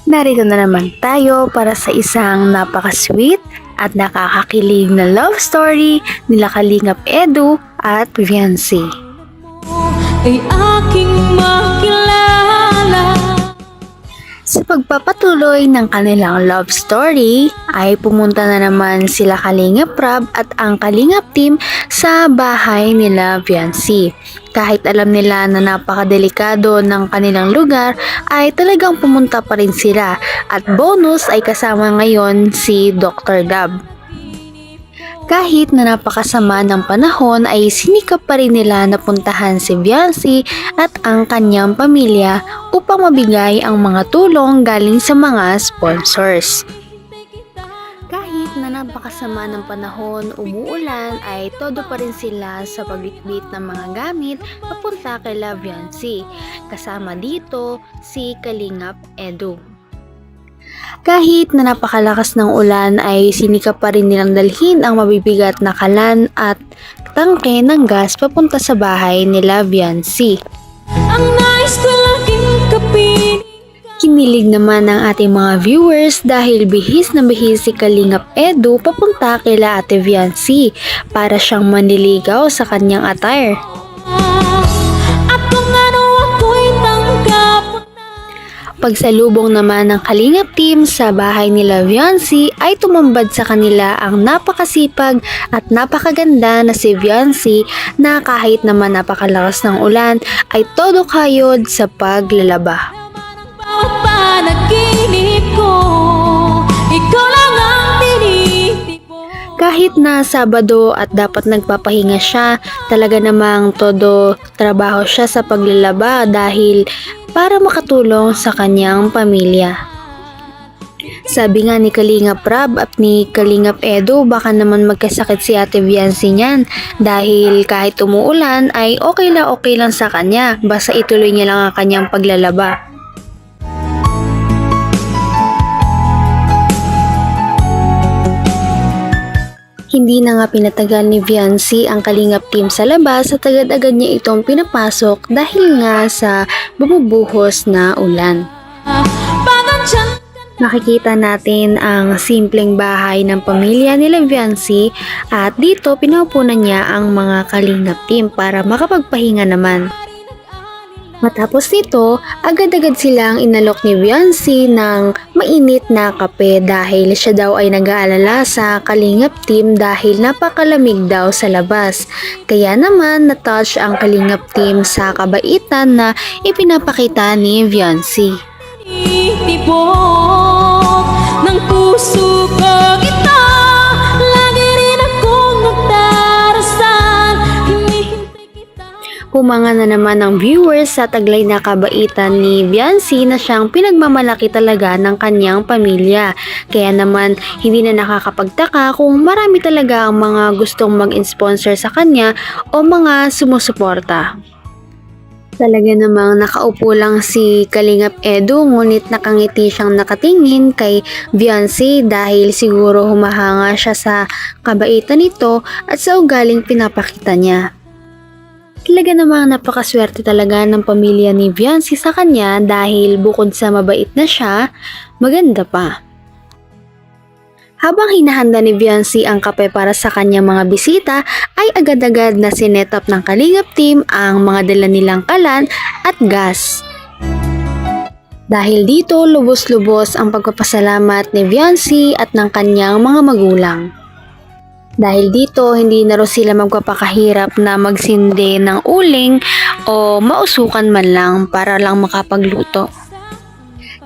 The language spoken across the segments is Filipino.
Narito na naman tayo para sa isang napaka-sweet at nakakakilig na love story nila Kalingap Edu at Viancy. Ay aking makilala. Sa pagpapatuloy ng kanilang love story ay pumunta na naman sila Kalingap Rab at ang Kalingap team sa bahay nila Viancy. Kahit alam nila na napakadelikado ng kanilang lugar ay talagang pumunta pa rin sila at bonus ay kasama ngayon si Dr. Gab. Kahit na napakasama ng panahon ay sinikap pa rin nila na puntahan si Viancy at ang kanyang pamilya upang mabigay ang mga tulong galing sa mga sponsors. Kahit na napakasama ng panahon, umuulan ay todo pa rin sila sa pagbitbit ng mga gamit papunta kay Viancy. Kasama dito si Kalingap Edu. Kahit na napakalakas ng ulan ay sinikap pa rin nilang dalhin ang mabibigat na kalan at tangke ng gas papunta sa bahay nila Viancy. Ang nais ko laging kapiling. Kinilig naman ng ating mga viewers dahil bihis na bihis si Kalingap Edu papunta kila Ate Viancy para siyang manliligaw sa kanyang attire. At kung ano ako'y tanggap. Pagsalubong naman ng Kalingap team sa bahay nila Viancy ay tumambad sa kanila ang napakasipag at napakaganda na si Viancy na kahit naman napakalakas ng ulan ay todo kayod sa paglalaba. Bawat panaginip ko, ikaw lang ang tinitipo. Kahit na Sabado at dapat nagpapahinga siya, talaga namang todo trabaho siya sa paglalaba dahil para makatulong sa kanyang pamilya. Sabi nga ni Kalingap Rab at ni Kalingap Edu, baka naman magkasakit si Ate Viancy niyan dahil kahit umuulan ay okay lang sa kanya, basta ituloy niya lang ang kanyang paglalaba. Hindi na nga pinatagal ni Viancy ang Kalingap team sa labas at agad-agad niya itong pinapasok dahil nga sa bumubuhos na ulan. Pagandyan Nakikita natin ang simpleng bahay ng pamilya nila Viancy at dito pinaupunan niya ang mga Kalingap team para makapagpahinga naman. Matapos nito, agad-agad silang inalok ni Viancy ng mainit na kape dahil siya daw ay nag-aalala sa Kalingap team dahil napakalamig daw sa labas. Kaya naman na-touch ang Kalingap team sa kabaitan na ipinapakita ni Viancy. tinitipok ng puso ko ito. Lagi rin akong nagdarasal, hinihintay kita. Humanga na naman ang viewers sa taglay na kabaitan ni Viancy na siyang pinagmamalaki talaga ng kanyang pamilya. Kaya naman hindi na nakakapagtaka kung marami talaga ang mga gustong mag-sponsor sa kanya o mga sumusuporta. Talaga namang nakaupo lang si Kalingap Edu ngunit nakangiti siyang nakatingin kay Viancy dahil siguro humahanga siya sa kabaitan nito at sa ugaling pinapakita niya. Talaga namang napakaswerte talaga ng pamilya ni Viancy sa kanya dahil bukod sa mabait na siya, maganda pa. Habang hinahanda ni Viancy ang kape para sa kanyang mga bisita, ay agad-agad na sinetap ng Kalingap team ang mga dala nilang kalan at gas. Dahil dito, lubos-lubos ang pagpapasalamat ni Viancy at ng kanyang mga magulang. Dahil dito, hindi na rin sila magpapakahirap na magsindi ng uling o mausukan man lang para lang makapagluto.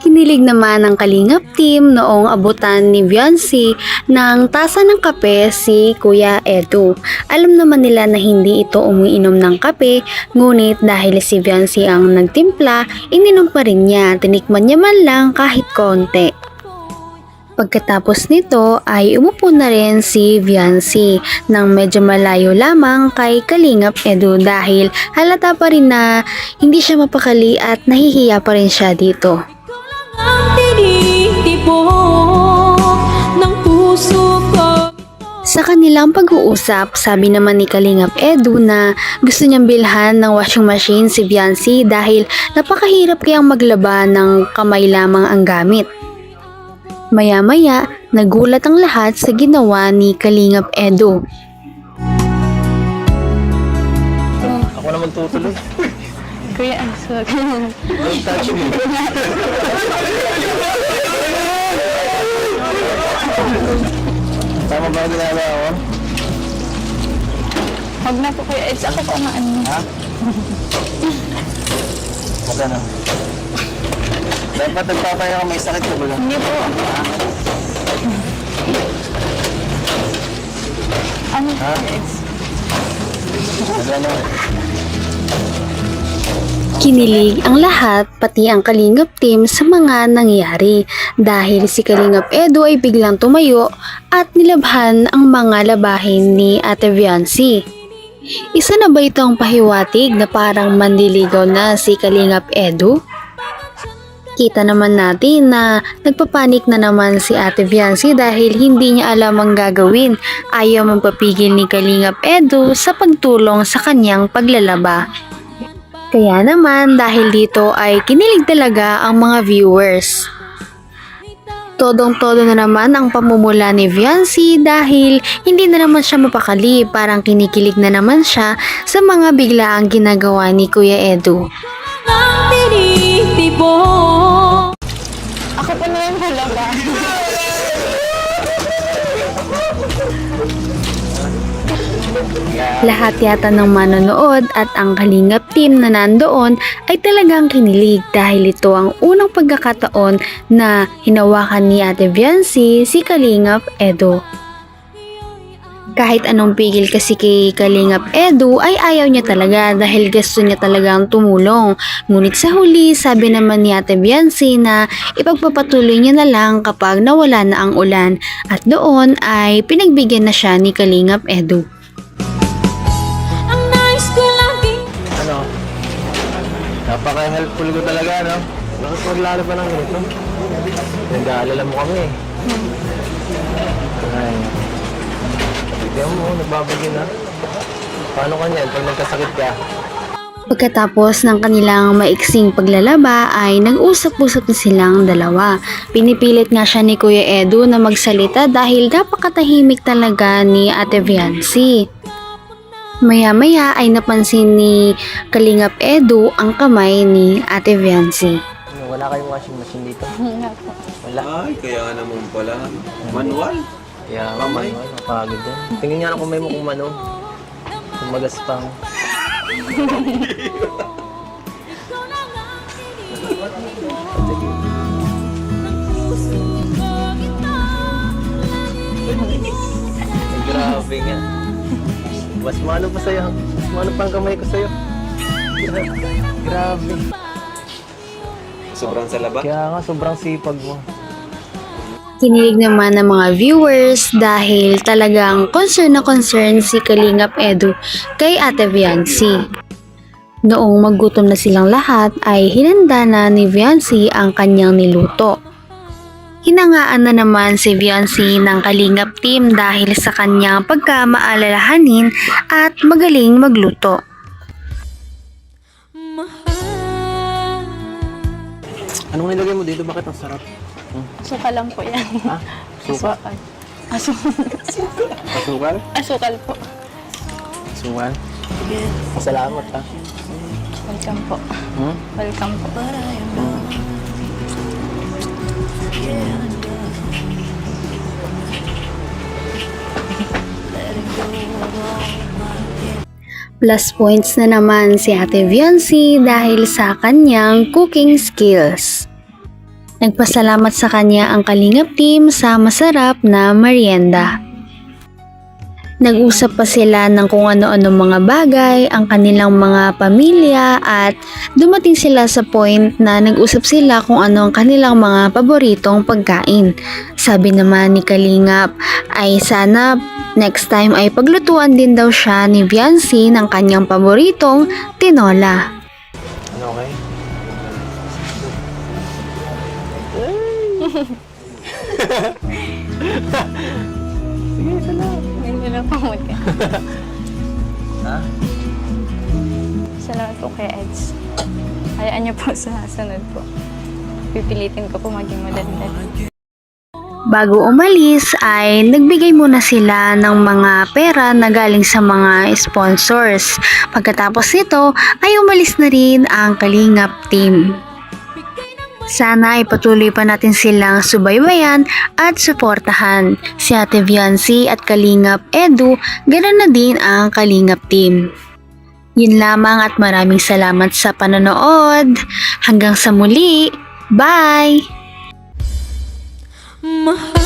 Kinilig naman ng Kalingap team noong abutan ni Viancy ng tasa ng kape si Kuya Edu. Alam naman nila na hindi ito umiinom ng kape, ngunit dahil si Viancy ang nagtimpla, ininom pa rin niya, tinikman niya man lang kahit konti. Pagkatapos nito ay umupo na rin si Viancy nang medyo malayo lamang kay Kalingap Edu dahil halata pa rin na hindi siya mapakali at nahihiya pa rin siya dito. Ang tinitipok ng puso ko ito. Sa kanilang pag-uusap, sabi naman ni Kalingap Edu na gusto niyang bilhan ng washing machine si Viancy dahil napakahirap kayang maglaba ng kamay lamang ang gamit. Maya-maya, nagulat ang lahat sa ginawa ni Kalingap Edu. Ako na magtutuloy. Kuya, ang swag. Don't touch me. Tama ba ang ginagawa ko? Huwag na po kuya, it's ako po ang ano. Ha? Magano? Dapat nagpapaya ka, may sakit ka ba lang? Hindi po. Ano Ha? kuya, it's... Magano? Kinilig ang lahat, pati ang Kalingap team sa mga nangyari dahil si Kalingap Edu ay biglang tumayo at nilabhan ang mga labahin ni Ate Viancy. Isa na ba itong pahiwatig na parang manliligaw na si Kalingap Edu? Kita naman natin na nagpapanik na naman si Ate Viancy dahil hindi niya alam ang gagawin. Ayaw magpapigil ni Kalingap Edu sa pagtulong sa kanyang paglalaba. Kaya naman dahil dito ay kinilig talaga ang mga viewers. Todong-todo na naman ang pamumula ni Viancy dahil hindi na naman siya mapakali, parang kinikilig na naman siya sa mga biglaang ginagawa ni Kuya Edu. Ang tinitibo. Ako po na yung halaga. Lahat yata ng manonood at ang Kalingap team na nandoon ay talagang kinilig dahil ito ang unang pagkakataon na hinawakan ni Ate Viancy si Kalingap Edu. Kahit anong pigil kasi kay Kalingap Edu ay ayaw niya talaga dahil gusto niya talagang tumulong. Ngunit sa huli, sabi naman ni Ate Viancy na ipagpapatuloy niya na lang kapag nawala na ang ulan at doon ay pinagbigyan na siya ni Kalingap Edu. Ang nais ko laging Ano? Napaka-helpful ko talaga, no? Bakit maglalo pa ng ganito? Nag-aalala mo kami, eh. Ay. Tignan mo, nagbabagin na. Paano ka niyan pag nagkasakit ka? Pagkatapos ng kanilang maiksing paglalaba ay nag-usap-usap na silang dalawa. Pinipilit nga siya ni Kuya Edu na magsalita dahil napakatahimik talaga ni Ate Viancy. Maya-maya ay napansin ni Kalingap Edu ang kamay ni Ate Viancy. Wala kayong washing machine dito? Nga po. Wala. Ay, kaya nga naman pala. Manual. Kaya Kamay. mapagod din. Tingin nga ng kamay mo kung ano. Kung magaspang. Ay, grabe nga. Mas mano pa sa'yo. Mas mano pa ang kamay ko sa'yo. Grabe. Sobrang salaba. Kaya nga sobrang sipag mo. Kinilig naman ng mga viewers dahil talagang concern na concern si Kalingap Edu kay Ate Viancy. Noong maggutom na silang lahat ay hinanda na ni Viancy ang kanyang niluto. Hinangaan na naman si Viancy ng Kalingap team dahil sa kanyang pagkamaalalahanin at magaling magluto. mahal. Anong nilagay mo dito? Bakit ang sarap? Suka lang po yan. Ha? Suka? Asukal? Asukal po. Asukal? Salamat ha. Welcome po. Hmm? Welcome po. Plus points na naman si Ate Viancy dahil sa kanyang cooking skills. Nagpasalamat sa kanya ang Kalingap team sa masarap na merienda. Nag-usap pa sila ng kung ano-ano mga bagay, ang kanilang mga pamilya at dumating sila sa point na nag-usap sila kung ano ang kanilang mga paboritong pagkain. Sabi naman ni Kalingap ay sana next time ay paglutuan din daw siya ni Viancy ng kanyang paboritong tinola. Ano okay? Sige, isa lang. na po magka. Ha? Salamat po kay Eds. Hayaan niyo po sa sunod po. Pipilitin ko po maging madaldal. Bago umalis ay nagbigay muna sila ng mga pera na galing sa mga sponsors. Pagkatapos nito ay umalis na rin ang Kalingap team. Sana ay patuloy pa natin silang subaybayan at suportahan. Si Ate Viancy at Kalingap Edu, ganoon na din ang Kalingap team. Yun lamang at maraming salamat sa panonood. Hanggang sa muli. Bye! Mahal